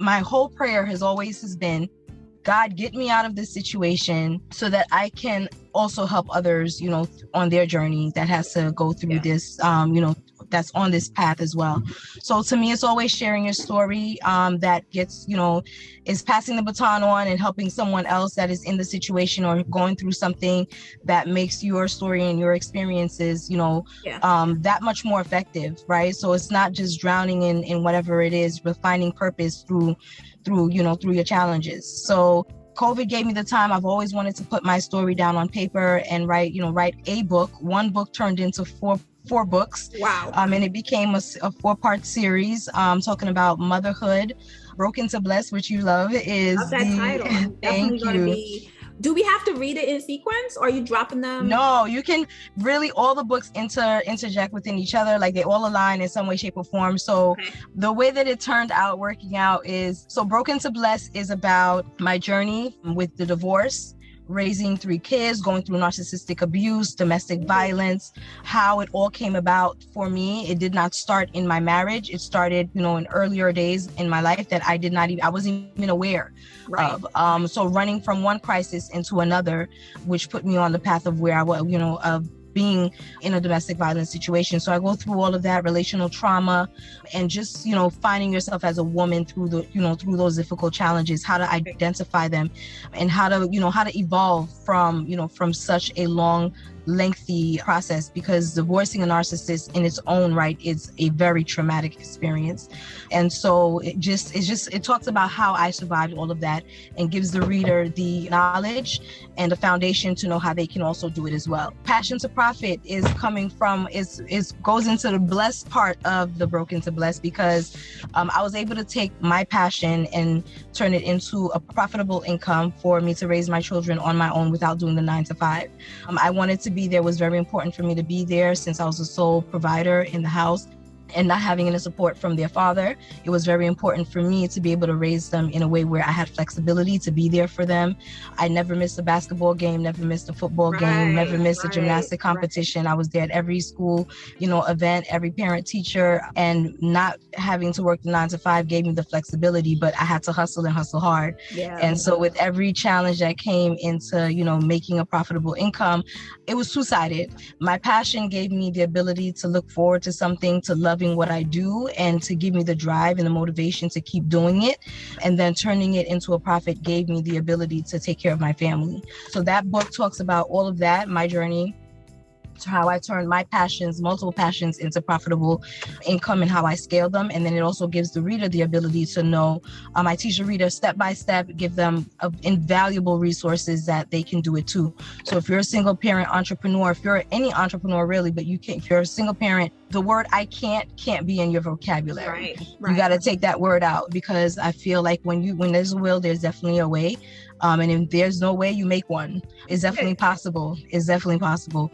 my whole prayer has been, God, get me out of this situation so that I can also help others, on their journey that has to go through this, that's on this path as well. So to me, it's always sharing your story that gets, is passing the baton on and helping someone else that is in the situation or going through something that makes your story and your experiences, that much more effective, right? So it's not just drowning in whatever it is, but finding purpose through your challenges. So COVID gave me the time. I've always wanted to put my story down on paper and write a book. One book turned into four books. Wow. And it became a 4-part series talking about motherhood. Broken to Blessed, which you love, is love that title. I'm definitely going to be. Do we have to read it in sequence, or are you dropping them? No, you can really, all the books interject within each other, like they all align in some way, shape, or form. So the way that it turned out working out is, so Broken to Blessed is about my journey with the divorce, raising 3 kids, going through narcissistic abuse, domestic violence, how it all came about for me. It did not start in my marriage. It started, in earlier days in my life that I wasn't even aware of. So running from one crisis into another, which put me on the path of where I was, of being in a domestic violence situation. So I go through all of that relational trauma and just, finding yourself as a woman through those difficult challenges, how to identify them and how to evolve from such a long, lengthy process, because divorcing a narcissist in its own right is a very traumatic experience. And so it talks about how I survived all of that and gives the reader the knowledge and the foundation to know how they can also do it as well. Passion to Profit is coming from, goes into the blessed part of the Broken to Blessed, because I was able to take my passion and turn it into a profitable income for me to raise my children on my own without doing the 9 to 5. I wanted to be there. It was very important for me to be there since I was the sole provider in the house. And not having any support from their father, it was very important for me to be able to raise them in a way where I had flexibility to be there for them. I never missed a basketball game, never missed a football game, never missed a gymnastic competition. I was there at every school, event, every parent teacher, and not having to work the 9 to 5 gave me the flexibility, but I had to hustle and hustle hard. And so with every challenge that came into, making a profitable income, it was two-sided. My passion gave me the ability to look forward to something, to love what I do, and to give me the drive and the motivation to keep doing it. And then turning it into a profit gave me the ability to take care of my family. So that book talks about all of that, my journey, to how I turned my multiple passions into profitable income and how I scaled them. And then it also gives the reader the ability to know, I teach the reader step by step, give them invaluable resources that they can do it too. So if you're a single parent entrepreneur, if you're any entrepreneur really, but if you're a single parent, the word I can't be in your vocabulary. Right. You got to take that word out, because I feel like when there's a will, there's definitely a way. And if there's no way, you make one. It's definitely possible. It's definitely possible.